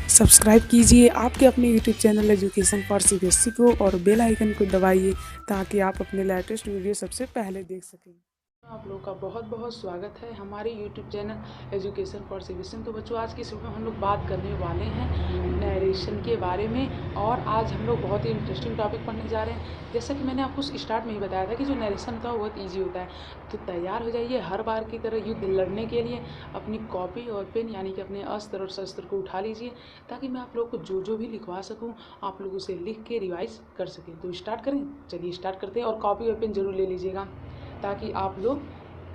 Subscribe कीजिए आपके अपने YouTube channel education for CBSE को और बेल आइकन को दबाइए ताकि आप अपने लेटेस्ट वीडियो सबसे पहले देख सकें। आप लोगों का बहुत बहुत स्वागत है हमारे YouTube channel education for civics. तो बच्चों, आज की इस वीडियो में हम लोग बात करने वाले हैं नरेशन के बारे में। और आज हम लोग बहुत ही इंटरेस्टिंग टॉपिक पढ़ने जा रहे हैं। जैसा कि मैंने आपको स्टार्ट में ही बताया था कि जो नरेशन होता है वो बहुत ईजी होता है। तो तैयार हो जाइए हर बार की तरह युद्ध लड़ने के लिए। अपनी कॉपी और पेन यानी कि अपने अस्त्र और शस्त्र को उठा लीजिए ताकि मैं आप लोग को जो भी लिखवा सकूँ आप लोग उसे लिख के रिवाइज कर सकें। तो स्टार्ट करें, चलिए स्टार्ट करते हैं। और कॉपी और पेन ज़रूर ले लीजिएगा ताकि आप लोग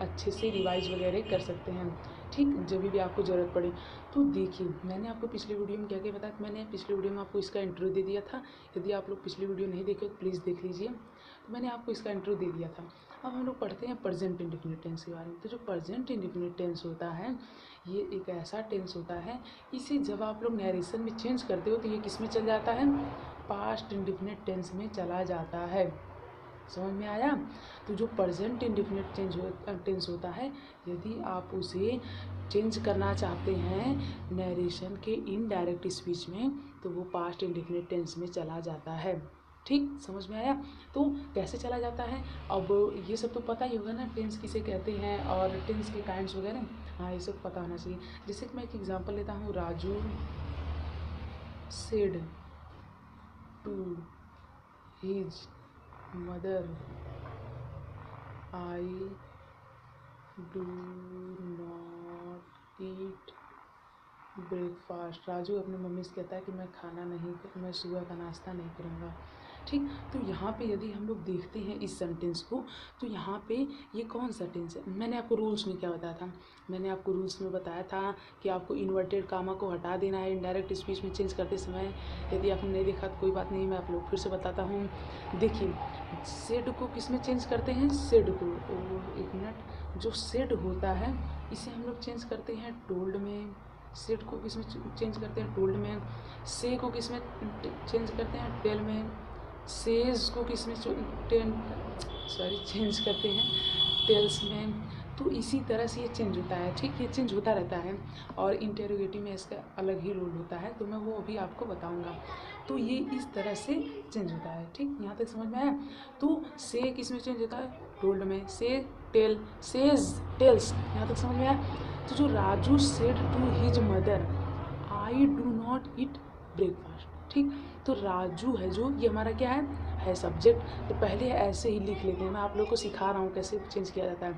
अच्छे से रिवाइज वगैरह कर सकते हैं, ठीक, जब भी आपको ज़रूरत पड़े। तो देखिए, मैंने आपको पिछले वीडियो में क्या क्या बताया। मैंने पिछले वीडियो में आपको इसका इंट्रो दे दिया था। यदि आप लोग पिछली वीडियो नहीं देखे तो प्लीज़ देख लीजिए। तो मैंने आपको इसका इंट्रो दे दिया था। अब हम लोग पढ़ते हैं प्रेजेंट इंडेफिनिट टेंस के बारे में। तो जो प्रेजेंट इंडेफिनिट टेंस होता है ये एक ऐसा टेंस होता है, इसे जब आप लोग नरेशन में चेंज करते हो तो ये किस में चल जाता है, पास्ट इंडेफिनिट टेंस में चला जाता है। समझ में आया। तो जो प्रेजेंट इंडेफिनिट टेंस होता है, यदि आप उसे चेंज करना चाहते हैं नरेशन के इनडायरेक्ट स्पीच में तो वो पास्ट इंडेफिनिट टेंस में चला जाता है। ठीक, समझ में आया। तो कैसे चला जाता है, अब ये सब तो पता ही होगा ना, टेंस किसे कहते हैं और टेंस के काइंड्स वगैरह। हाँ, ये सब पता होना चाहिए। जैसे कि मैं एक एग्जांपल लेता हूँ, Raju said to his mother I do not eat breakfast. Raju अपनी मम्मी से कहता है कि मैं सुबह का नाश्ता नहीं करूँगा। ठीक, तो यहाँ पे यदि हम लोग देखते हैं इस सेंटेंस को तो यहाँ पे ये कौन सा टेंस है। मैंने आपको रूल्स में क्या बताया था, मैंने आपको रूल्स में बताया था कि आपको इन्वर्टेड कामा को हटा देना है इनडायरेक्ट स्पीच में चेंज करते समय। यदि आपने नहीं देखा तो कोई बात नहीं, मैं आप लोग फिर से बताता हूँ। देखिए, सेड को किस में चेंज करते हैं, सेड को, एक मिनट, जो सेड होता है इसे हम लोग चेंज करते हैं टोल्ड में। सेड को किस में चेंज करते हैं, टोल्ड में। से को किस में चेंज करते हैं, टेल में। सेज को किस में चेंज करते हैं, टेल्स में। तो इसी तरह से ये चेंज होता है। ठीक, ये चेंज होता रहता है और इंटेरोगेटिव में इसका अलग ही रोल होता है, तो मैं वो अभी आपको बताऊंगा। तो ये इस तरह से चेंज होता है। ठीक, यहाँ तक समझ में आया। तो से किस में चेंज होता है, टोल्ड में। से टेल, सेज टेल्स, यहाँ तक समझ में आया। तो जो Raju said to his mother I do not eat breakfast. ठीक, तो राजू है जो, ये हमारा क्या है सब्जेक्ट। तो पहले ऐसे ही लिख लेते हैं, मैं आप लोग को सिखा रहा हूँ कैसे चेंज किया जाता है।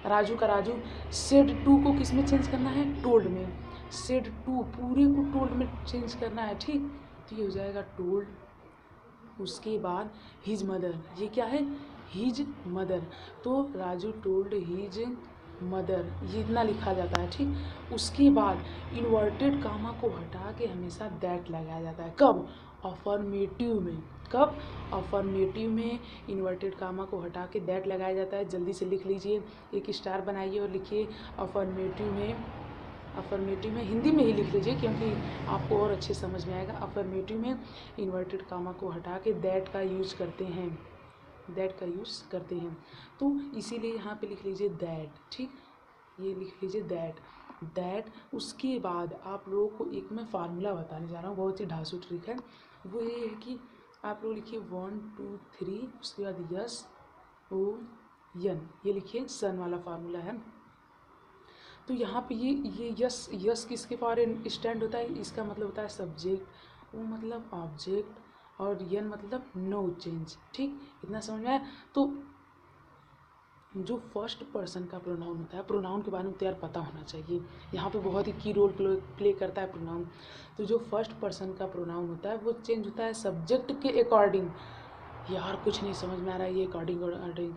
राजू का राजू, सेड टू को किस में चेंज करना है, टोल्ड में। सेड टू पूरे को टोल्ड में चेंज करना है। ठीक, तो ये हो जाएगा टोल्ड। उसके बाद हिज मदर, ये क्या है, हिज मदर। तो राजू टोल्ड हिज मदर, ये इतना लिखा जाता है। ठीक, उसके बाद इन्वर्टेड कामा को हटा के हमेशा दैट लगाया जाता है। कब, अफर्मेटिव में। कब, अफर्मेटिव में इन्वर्टेड कामा को हटा के दैट लगाया जाता है। जल्दी से लिख लीजिए, एक स्टार बनाइए और लिखिए अफर्मेटिव में। अफर्मेटिव में हिंदी में ही लिख लीजिए क्योंकि आपको और अच्छे समझ में आएगा। अफर्मेटिव में इन्वर्टेड कामा को हटा के दैट का यूज करते हैं, दैट का यूज़ करते हैं। तो इसीलिए यहाँ पे लिख लीजिए दैट। ठीक, ये लिख लीजिए दैट, दैट। उसके बाद आप लोगों को एक मैं फार्मूला बताने जा रहा हूँ, बहुत ही ढांसू ट्रिक है। वो ये है कि आप लोग लिखिए 1 2 3, उसके बाद यस ओ यन, ये लिखिए सन वाला फार्मूला है। तो यहाँ पे ये यस, यस किसके फॉर स्टैंड होता है, इसका मतलब होता है सब्जेक्ट, वो मतलब ऑब्जेक्ट, और यन मतलब नो चेंज। ठीक, इतना समझ में आया। तो जो फर्स्ट पर्सन का प्रोनाउन होता है, प्रोनाउन के बारे में तो यार पता होना चाहिए, यहाँ पे बहुत ही की रोल प्ले करता है प्रोनाउन। तो जो फर्स्ट पर्सन का प्रोनाउन होता है वो चेंज होता है सब्जेक्ट के अकॉर्डिंग। यार कुछ नहीं समझ में आ रहा है ये अकॉर्डिंग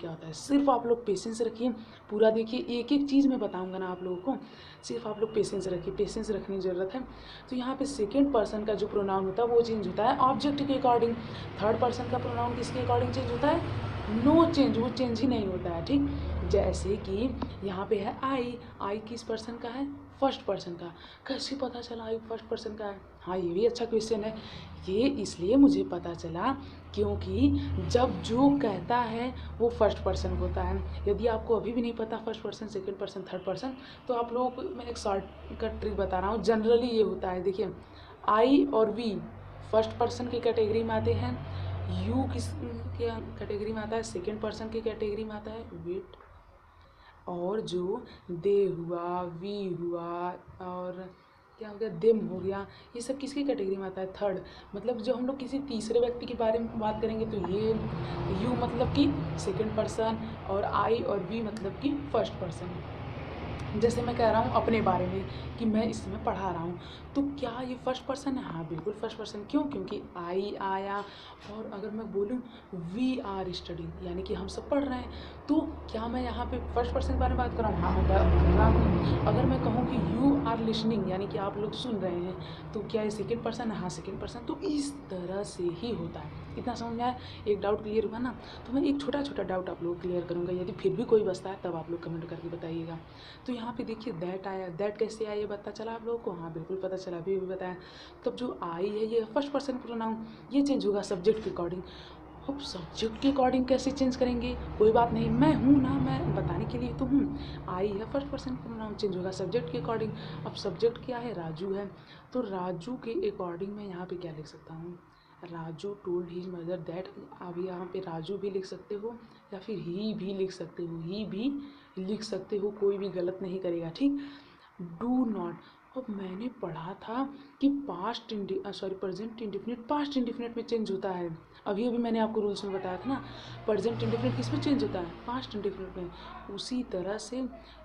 क्या होता है, सिर्फ आप लोग पेशेंस रखिए, पूरा देखिए, एक एक चीज़ मैं बताऊंगा ना आप लोगों को, सिर्फ आप लोग पेशेंस रखिए, पेशेंस रखने की ज़रूरत है। तो यहाँ पे सेकेंड पर्सन का जो प्रोनाउन होता है वो चेंज होता है ऑब्जेक्ट के अकॉर्डिंग। थर्ड पर्सन का प्रोनाउन किसके अकॉर्डिंग चेंज होता है, नो चेंज, वो चेंज ही नहीं होता है। ठीक, जैसे कि यहाँ पे है आई, आई किस पर्सन का है, फर्स्ट पर्सन का। कैसे पता चला आई फर्स्ट पर्सन का है, हाँ ये भी अच्छा क्वेश्चन है। ये इसलिए मुझे पता चला क्योंकि जब जो कहता है वो फर्स्ट पर्सन होता है। यदि आपको अभी भी नहीं पता first person, second person, third person, तो आप लोगों को मैं एक शॉर्टकट ट्रिक बता रहा हूँ। जनरली ये होता है, देखिए आई और वी फर्स्ट पर्सन की कैटेगरी में आते हैं, यू किस क्या कैटेगरी में आता है, सेकेंड पर्सन की कैटेगरी में आता है, वेट, और जो दे हुआ, वी हुआ, और क्या हो गया, देम हो गया, ये सब किसकी कैटेगरी में आता है, थर्ड। मतलब जो हम लोग किसी तीसरे व्यक्ति के बारे में बात करेंगे तो ये यू मतलब कि सेकंड पर्सन, और आई और वी मतलब कि फर्स्ट पर्सन। जैसे मैं कह रहा हूँ अपने बारे में कि मैं इसमें पढ़ा रहा हूँ, तो क्या ये फर्स्ट पर्सन है, हाँ बिल्कुल फर्स्ट पर्सन। क्यों? क्योंकि आई आया, और अगर मैं बोलूँ वी आर स्टडिंग यानी कि हम सब पढ़ रहे हैं, तो क्या मैं यहाँ पे फर्स्ट पर्सन के बारे में बात कर रहा हूँ, हाँ मैं कर रहा हूँ। अगर मैं कहूँ कि यू आर लिसनिंग यानी कि आप लोग सुन रहे हैं, तो क्या ये सेकेंड पर्सन है, हाँ सेकेंड पर्सन। तो इस तरह से ही होता है। इतना समझ में आया? एक डाउट क्लियर हुआ ना? तो मैं एक छोटा छोटा डाउट आप लोगों को क्लियर करूँगा, यदि फिर भी कोई बचता है तब आप लोग कमेंट करके बताइएगा। तो यहाँ पे देखिए दैट आया, दैट कैसे आया ये पता चला आप लोगों को, हाँ बिल्कुल पता चला, अभी भी बताया। तब जो आई है ये फर्स्ट पर्सन प्रोनाउन, ये चेंज होगा सब्जेक्ट के अकॉर्डिंग। अब सब्जेक्ट के अकॉर्डिंग कैसे चेंज करेंगे, कोई बात नहीं, मैं हूँ ना, मैं बताने के लिए तो हूँ। आई है फर्स्ट पर्सन प्रोनाउन, चेंज होगा सब्जेक्ट के अकॉर्डिंग। अब सब्जेक्ट क्या है, राजू है, तो राजू के अकॉर्डिंग मैं यहाँ पे क्या लिख सकता हूँ, Raju told his mother that. अब यहाँ पे राजू भी लिख सकते हो या फिर ही भी लिख सकते हो, ही भी लिख सकते हो, कोई भी गलत नहीं करेगा, ठीक। डू नॉट, अब मैंने पढ़ा था कि past sorry present indefinite past indefinite में चेंज होता है। अभी अभी मैंने आपको रूल्स में बताया था ना, प्रेजेंट इंडिफिनिट किस में चेंज होता है, पास्ट इंडिफिनिट में। उसी तरह से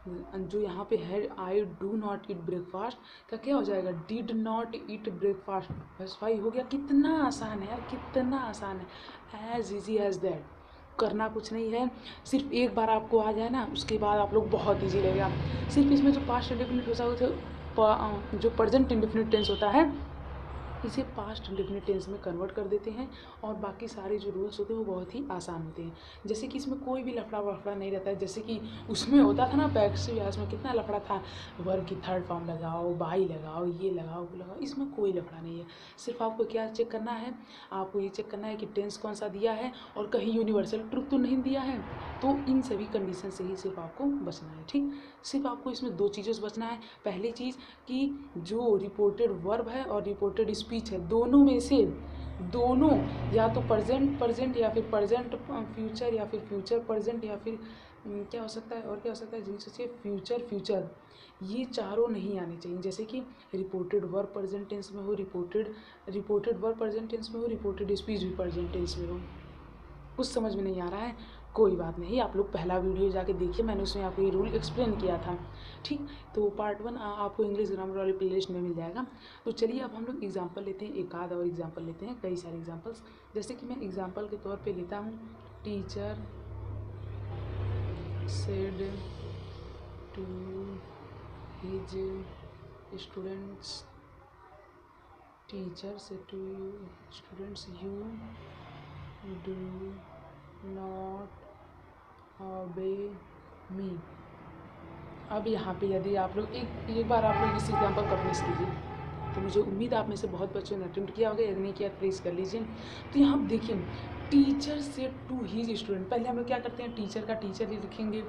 जो यहाँ पे है आई डू नॉट ईट ब्रेकफास्ट का क्या हो जाएगा, डिड नॉट ईट ब्रेकफास्ट। बस भाई हो गया, कितना आसान है यार, कितना आसान है, एज इजी एज दैट। करना कुछ नहीं है, सिर्फ एक बार आपको आ जाए ना, उसके बाद आप लोग बहुत इजी लगेगा। सिर्फ इसमें जो पास्ट इंडेफिनिट होता है, जो प्रेजेंट इंडेफिनिट टेंस होता है, इसे पास्ट इंडेफिनिट टेंस में कन्वर्ट कर देते हैं, और बाकी सारे जो रूल्स होते हैं वो बहुत ही आसान होते हैं। जैसे कि इसमें कोई भी लफड़ा वफड़ा नहीं रहता है, जैसे कि उसमें होता था ना पैसिव वॉइस में, कितना लफड़ा था, वर्ब की थर्ड फॉर्म लगाओ, बाई लगाओ, ये लगाओ वो लगाओ, इसमें कोई लफड़ा नहीं है। सिर्फ आपको क्या चेक करना है, आपको ये चेक करना है कि टेंस कौन सा दिया है, और कहीं यूनिवर्सल ट्रुथ तो नहीं दिया है। तो इन सभी कंडीशन से ही सिर्फ आपको बचना है, ठीक। सिर्फ आपको इसमें दो चीज़ों से बचना है। पहली चीज़ कि जो रिपोर्टेड वर्ब है और रिपोर्टेड स्पीच है, दोनों में से दोनों, या तो प्रेजेंट प्रेजेंट या फिर प्रेजेंट फ्यूचर या फिर फ्यूचर प्रेजेंट या फिर क्या हो सकता है, और क्या हो सकता है, जिनसे से फ्यूचर फ्यूचर, ये चारों नहीं आने चाहिए। जैसे कि रिपोर्टेड वर्ब प्रेजेंट टेंस में हो, रिपोर्टेड वर्ब प्रेजेंट टेंस में हो, रिपोर्टेड स्पीच भी प्रेजेंट टेंस में हो। कुछ समझ में नहीं आ रहा है, कोई बात नहीं, आप लोग पहला वीडियो जाके देखिए, मैंने उसमें आपको ये रूल एक्सप्लेन किया था, ठीक। तो पार्ट 1 आपको इंग्लिश ग्रामर वाली प्लेलिस्ट में मिल जाएगा। तो चलिए अब हम लोग एग्जांपल लेते हैं, एक आध और एग्जांपल लेते हैं, कई सारे एग्जांपल्स। जैसे कि मैं एग्जांपल के तौर पे लेता हूँ, teacher said to his students, teacher said to students, you do not obey me. अब यहाँ पे यदि आप लोग एक बार आप लोग इस एग्जाम्पल को अप्रेस कीजिए, तो मुझे उम्मीद आप में से बहुत बच्चों ने अटेम्प्ट किया होगा, यदि नहीं किया प्लीज कर लीजिए। तो यहाँ आप देखिए, teacher said to his student, पहले हम लोग क्या करते हैं, टीचर का टीचर ही लिखेंगे,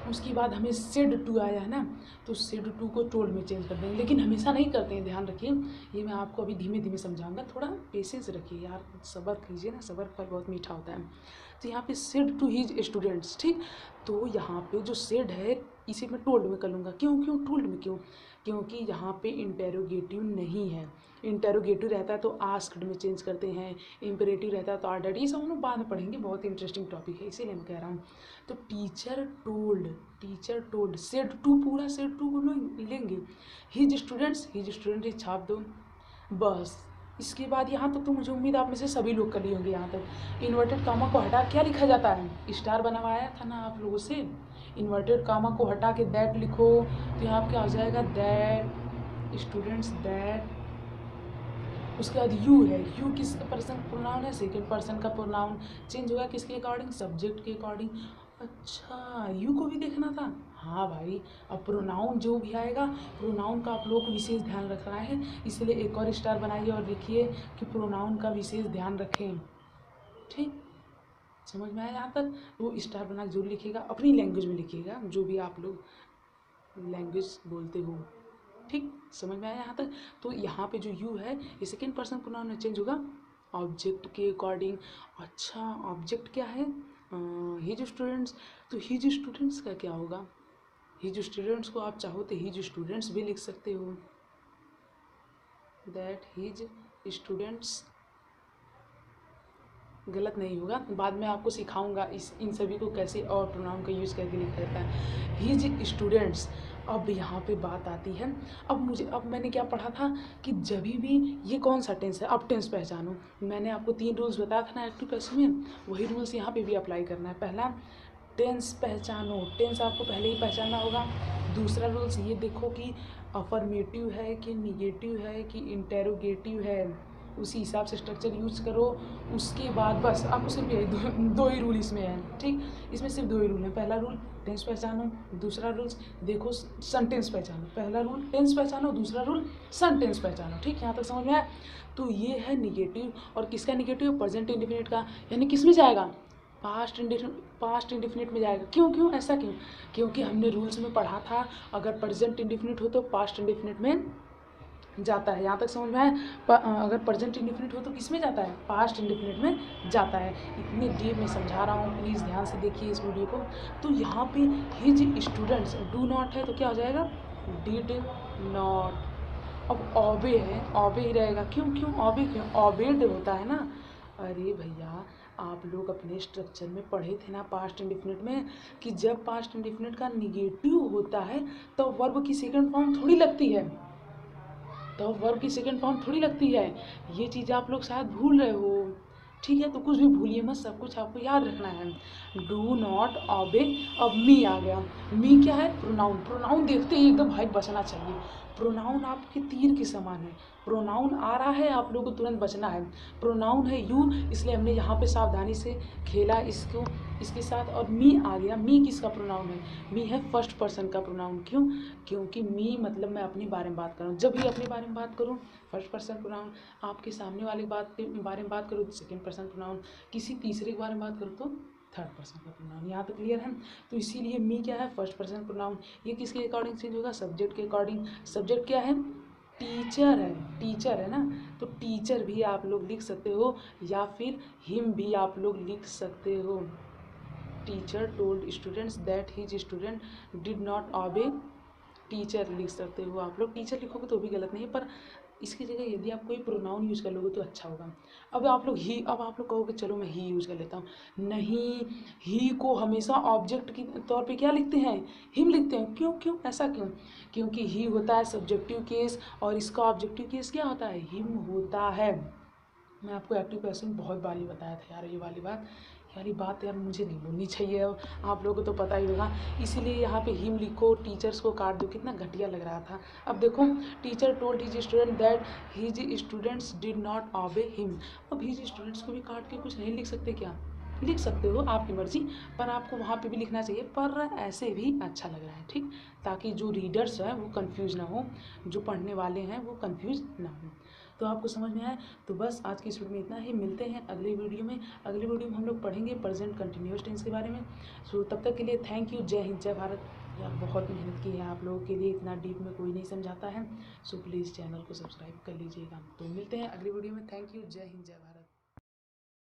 उसके बाद हमें सेड टू आया है ना, तो सेड टू को टोल्ड में चेंज कर देंगे, लेकिन हमेशा नहीं करते हैं, ध्यान रखिए। ये मैं आपको अभी धीमे धीमे समझाऊंगा, थोड़ा पेशेंस रखिए यार, सब्र कीजिए ना, सब्र फल बहुत मीठा होता है। तो यहाँ पे सेड टू हिज स्टूडेंट्स, ठीक। तो यहाँ पे जो सेड है इसे मैं टोल्ड में कर लूँगा, क्यों क्यों टोल्ड में क्यों, क्योंकि यहाँ पे इंटेरोगेटिव नहीं है। इंटेरोगेटिव रहता है तो आस्क्ड में चेंज करते हैं, इम्परेटिव रहता है तो ऑर्डर्ड, ये सब हम लोग बाद में पढ़ेंगे, बहुत इंटरेस्टिंग टॉपिक है, इसीलिए मैं कह रहा हूँ। तो टीचर टोल्ड, सेड टू, पूरा सेड टू को लेंगे, हिज स्टूडेंट्स ही छाप दो, बस। इसके बाद यहाँ तक तो मुझे उम्मीद आप में से सभी लोग कर लिए होंगे। यहाँ तक इन्वर्टेड कामा को हटा क्या लिखा जाता है, स्टार बनवाया था ना आप लोगों से, इन्वर्टेड कामा को हटा के दैट लिखो, तो यहाँ क्या हो जाएगा, दैट स्टूडेंट्स दैट। उसके बाद यू है, यू किसका पर्सन प्रोनाउन है, सेकंड पर्सन का प्रोनाउन, चेंज होगा किसके अकॉर्डिंग, सब्जेक्ट के अकॉर्डिंग। अच्छा यू को भी देखना था, हाँ भाई। अब प्रोनाउन जो भी आएगा, प्रोनाउन का आप लोगों को विशेष ध्यान रखना है, इसलिए एक और स्टार बनाइए और लिखिए कि प्रोनाउन का विशेष ध्यान रखें, ठीक। समझ में आया यहाँ तक? वो स्टार बना जरूर लिखिएगा, अपनी लैंग्वेज में लिखिएगा, जो भी आप लोग लैंग्वेज बोलते हो, ठीक, समझ में आया यहाँ तक? तो यहाँ पे जो यू है ये सेकेंड पर्सन प्रोनाउन में चेंज होगा ऑब्जेक्ट के अकॉर्डिंग। अच्छा, ऑब्जेक्ट क्या है? His students. तो हिज स्टूडेंट्स का क्या होगा? हिज स्टूडेंट्स को आप चाहो तो हिज स्टूडेंट्स भी लिख सकते हो, दैट हिज स्टूडेंट्स। गलत नहीं होगा, बाद में आपको सिखाऊंगा इन सभी को कैसे और प्रोनाउन का यूज़ करके लिखा जाता है। His students. अब यहाँ पे बात आती है, अब मैंने क्या पढ़ा था कि जब भी ये कौन सा टेंस है, अब टेंस पहचानो। मैंने आपको 3 रूल्स बताया था ना एक्टिव पैसिव में, वही रूल्स यहाँ पे भी अप्लाई करना है। पहला, टेंस पहचानो, टेंस आपको पहले ही पहचानना होगा। दूसरा रूल्स ये देखो कि अफर्मेटिव है कि निगेटिव है कि इंटेरोगेटिव है, उसी हिसाब से स्ट्रक्चर यूज करो। उसके बाद बस आपको सिर्फ यही दो ही रूल इसमें है, ठीक। इसमें सिर्फ 2 ही रूल हैं। पहला रूल टेंस पहचानो, दूसरा रूल देखो सेंटेंस पहचानो। पहला रूल टेंस पहचानो, दूसरा रूल सेंटेंस पहचानो, ठीक। यहाँ तक समझ में आया? तो ये है निगेटिव, और किसका निगेटिव? प्रेजेंट इंडेफिनिट का, यानी किस में जाएगा? पास्ट इंडेफिनिट में जाएगा। क्यों ऐसा क्यों? क्योंकि हमने रूल्स में पढ़ा था अगर प्रेजेंट इंडेफिनिट हो तो पास्ट इंडेफिनिट में जाता है। यहाँ तक समझ में आया? अगर प्रेजेंट इंडेफिनिट हो तो किस में जाता है? पास्ट इंडेफिनिट में जाता है। इतनी डीप में समझा रहा हूँ, प्लीज़ ध्यान से देखिए इस वीडियो को। तो यहाँ पे हिज स्टूडेंट्स डू नॉट है तो क्या हो जाएगा? Did not. अब ऑबे है, ऑबे ही रहेगा। क्यों ऑबे? क्यों ऑबेड होता है ना। अरे भैया, आप लोग अपने स्ट्रक्चर में पढ़े थे ना पास्ट इंडेफिनिट में कि जब पास्ट इंडेफिनिट का निगेटिव होता है तो वर्ब की सेकंड फॉर्म थोड़ी लगती है, तो वर्ब की सेकंड फॉर्म थोड़ी लगती है। ये चीज़ आप लोग शायद भूल रहे हो, ठीक है। तो कुछ भी भूलिए मत, सब कुछ आपको याद रखना है। Do not obey. अब मी आ गया। मी क्या है? प्रोनाउन। प्रोनाउन देखते ही एकदम भाई बचना चाहिए। प्रोनाउन आपके तीर के समान है। प्रोनाउन आ रहा है, आप लोगों को तुरंत बचना है। प्रोनाउन है यू, इसलिए हमने यहाँ पे सावधानी से खेला इसको इसके साथ। और मी आ गया। मी किसका प्रोनाउन है? मी है फर्स्ट पर्सन का प्रोनाउन। क्यों? क्योंकि मी मतलब मैं अपने बारे में बात कर रहा हूँ। जब भी अपने बारे में बात करूँ फर्स्ट पर्सन प्रोनाउन, आपके सामने वाले बात के बारे में बात करूँ तो सेकेंड पर्सन प्रोनाउन, किसी तीसरे के बारे में बात करूँ तो थर्ड पर्सन का प्रोनाउन। यहाँ तक क्लियर है? तो इसीलिए मी क्या है? First person pronoun. ये किसके अकॉर्डिंग चेंज होगा? सब्जेक्ट के अकॉर्डिंग। सब्जेक्ट क्या है? टीचर है, टीचर है ना। तो टीचर भी आप लोग लिख सकते हो, या फिर हिम भी आप लोग लिख सकते हो। Teacher told students that his student did not obey. Teacher लिख सकते हो आप लोग। टीचर लिखोगे तो भी गलत नहीं है, पर इसकी जगह यदि आप कोई प्रोनाउन यूज़ कर लोगे तो अच्छा होगा। अब आप लोग कहोगे चलो मैं ही यूज़ कर लेता हूँ। नहीं, ही को हमेशा ऑब्जेक्ट के तौर पे क्या लिखते हैं? हिम लिखते हैं। क्यों ऐसा क्यों? क्योंकि ही होता है सब्जेक्टिव केस, और इसका ऑब्जेक्टिव केस क्या होता है? हिम होता है। मैं आपको एक्टिव पैसिव में बहुत बार ही बताया था यार, ये वाली बात यार मुझे नहीं बोलनी चाहिए। अब आप लोगों को तो पता ही होगा, इसीलिए यहाँ पे हिम लिखो, टीचर्स को काट दो। कितना घटिया लग रहा था। अब देखो, teacher told his student that his students did not obey him. अब हिज स्टूडेंट्स को भी काट के कुछ नहीं लिख सकते क्या? लिख सकते हो, आपकी मर्जी, पर आपको वहाँ पे भी लिखना चाहिए, पर ऐसे भी अच्छा लग रहा है, ठीक। ताकि जो रीडर्स हैं वो कंफ्यूज ना हो, जो पढ़ने वाले हैं वो कंफ्यूज ना हो। तो आपको समझ में आया? तो बस आज की इस वीडियो में इतना ही। मिलते हैं अगली वीडियो में। अगली वीडियो में हम लोग पढ़ेंगे प्रेजेंट कंटिन्यूअस टेंस के बारे में। सो तब तक के लिए थैंक यू। जय हिंद, जय भारत। यार बहुत मेहनत की है आप लोगों के लिए, इतना डीप में कोई नहीं समझाता है। सो प्लीज़ चैनल को सब्सक्राइब कर लीजिएगा। तो मिलते हैं अगली वीडियो में। Thank you. जय हिंद, जय भारत।